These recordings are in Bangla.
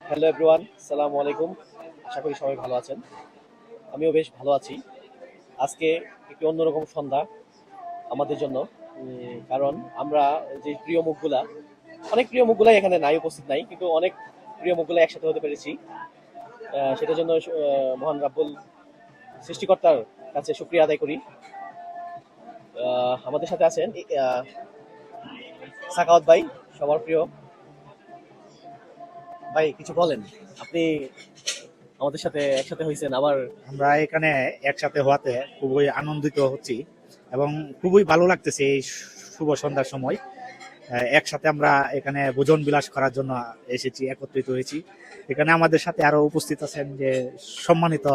হ্যালো এভরিওয়ান, সালামু আলাইকুম। আশা করি সবাই ভালো আছেন। আমিও বেশ ভালো আছি। আজকে একটি অন্যরকম সন্ধ্যা আমাদের জন্য, কারণ আমরা যে প্রিয় মুখগুলা, অনেক প্রিয় মুখগুলাই এখানে নাই, উপস্থিত নাই, কিন্তু অনেক প্রিয় মুখগুলা একসাথে হতে পেরেছি। সেটার জন্য মহান রাব্বুল সৃষ্টিকর্তার কাছে শুকরিয়া আদায় করি। আমাদের সাথে আছেন সাকাওয়াত ভাই, সবার প্রিয় ভাই। কিছু বলেন, আপনি আমাদের সাথে একসাথে হয়েছেন আবার। আমরা এখানে একসাথে হওয়াতে খুবই আনন্দিত হচ্ছি এবং খুবই ভালো লাগতেছে এই শুভ সন্ধ্যার সময়। একসাথে আমরা এখানে ভোজন বিলাস করার জন্য এসেছি, একত্রিত হয়েছি। এখানে আমাদের সাথে আরো উপস্থিত আছেন যে সম্মানিত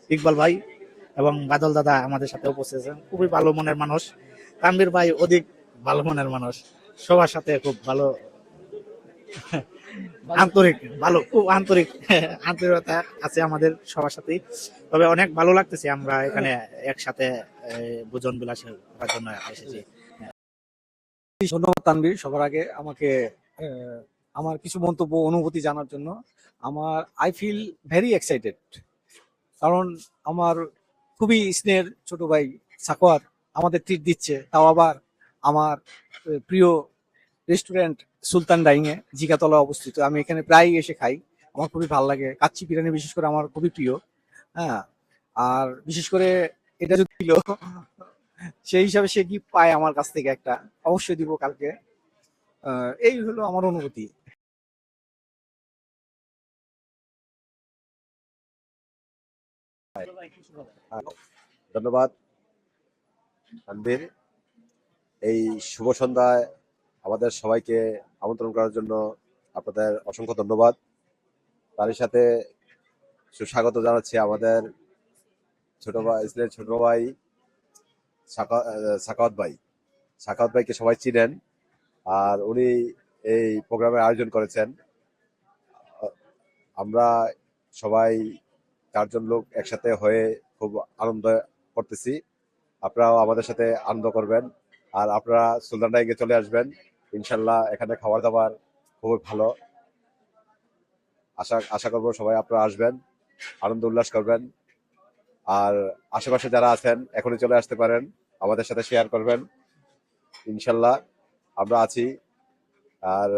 ইকবাল ভাই এবং বাদল দাদা আমাদের সাথে উপস্থিত আছেন। খুবই ভালো মনের মানুষ। তানভীর ভাই অধিক ভালো মনের মানুষ, সবার সাথে খুব ভালো আন্তরিক, ভালো, খুব আন্তরিক আন্তরিকতা আছে আমাদের সবার সাথেই। তবে অনেক ভালো লাগতেছে আমরা এখানে একসাথে ভোজন বিলাস করার জন্য এসেছি। ধন্যবাদ তানভীর, সবার আগে আমাকে আমার কিছু মন্তব্য অনুভূতি জানার জন্য। আই ফিল ভেরি এক্সাইটেড, কারণ আমার খুবই স্নেহের ছোট ভাই সাকোয়াত আমাদের ট্রিট দিচ্ছে, তাও আবার আমার প্রিয় রেস্টুরেন্ট সুলতান ডাইং এ, জিগাতলা অবস্থিত। আমি এখানে প্রায় এসে খাই, আমার খুবই ভালো লাগে। কাচ্চি বিরিয়ানি বিশেষ করে আমার খুবই প্রিয়। হ্যাঁ, আর বিশেষ করে এটা যদি দিল, সেই হিসাবে সে গিফট পায় আমার কাছ থেকে একটা, অবশ্যই দিব কালকে। এই হলো আমার অনুভূতি। ধন্যবাদ তানভীর। এই শুভ সন্ধ্যায় আমাদের সবাইকে আমন্ত্রণ করার জন্য আপনাদের অসংখ্য ধন্যবাদ। তারই সাথে সুস্বাগত জানাচ্ছি আমাদের ছোট ভাই সাকাওয়াত ভাই। সাকাওয়াত ভাইকে সবাই চিনেন, আর উনি এই প্রোগ্রামের আয়োজন করেছেন। আমরা সবাই 4 জন লোক একসাথে হয়ে খুব আনন্দ করতেছি। আপনারাও আমাদের সাথে আনন্দ করবেন, আর আপনারা সুলতান ডাইংয়ে চলে আসবেন। ইনশাল্লাহ এখানে খাবার দাবার খুবই ভালো। আশা করবো সবাই আপনারা আসবেন, আনন্দ উল্লাস করবেন। আর আশেপাশে যারা আছেন এখনই চলে আসতে পারেন, আমাদের সাথে শেয়ার করবেন। ইনশাল্লাহ আমরা আছি। আর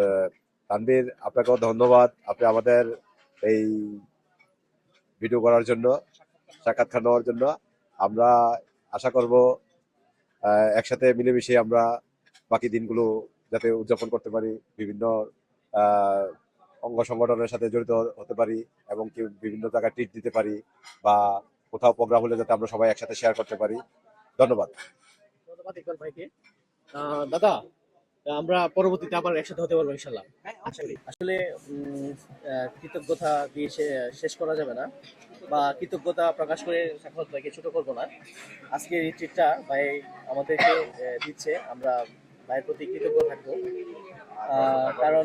তানভীর, আপনাকেও ধন্যবাদ, আপনি আমাদের এই ভিডিও করার জন্য, সাক্ষাৎকার নেওয়ার জন্য। আমরা আশা করব একসাথে মিলেমিশে আমরা বাকি দিনগুলো যাতে উদযাপন করতে পারি, বিভিন্ন অঙ্গ সংগঠনের সাথে জড়িত হতে পারি, এবং কি বিভিন্ন জায়গায় ট্রিট দিতে পারি, বা কোথাও প্রোগ্রাম হলে যাতে আমরা সবাই একসাথে শেয়ার করতে পারি। ধন্যবাদ। ধন্যবাদ ইকবাল ভাইকে। দাদা, আমরা পরবর্তীতে আবার একসাথে হতে পারবো ইনশাল্লাহ। আশা করি। আসলে কৃতজ্ঞতা দিয়ে শেষ করা যাবে না, বা কৃতজ্ঞতা প্রকাশ করে সাখাওয়াত ভাইকে ছোট করবো না। আজকের এই ট্রিটটা ভাই আমাদেরকে দিচ্ছে, আমরা ভাইয়ের প্রতি কৃতজ্ঞ থাকবো। কারণ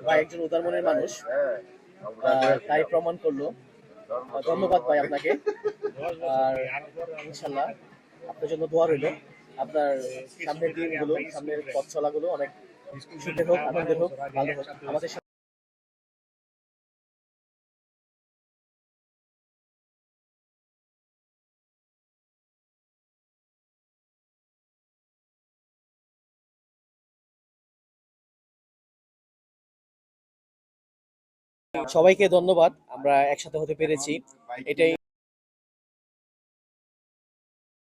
ভাই একজন উদার মনের মানুষ, তাই প্রমাণ করলো। ধন্যবাদ ভাই আপনাকে। আর ইনশাল্লাহ আপনার জন্য দোয়া রইল। আপনার সামনের দিনগুলো, সামনের পথ চলাগুলো অনেক সুখের হোক, আনন্দের হোক, ভালো হোক। আমাদের সবাইকে ধন্যবাদ, আমরা একসাথে হতে পেরেছি, এটাই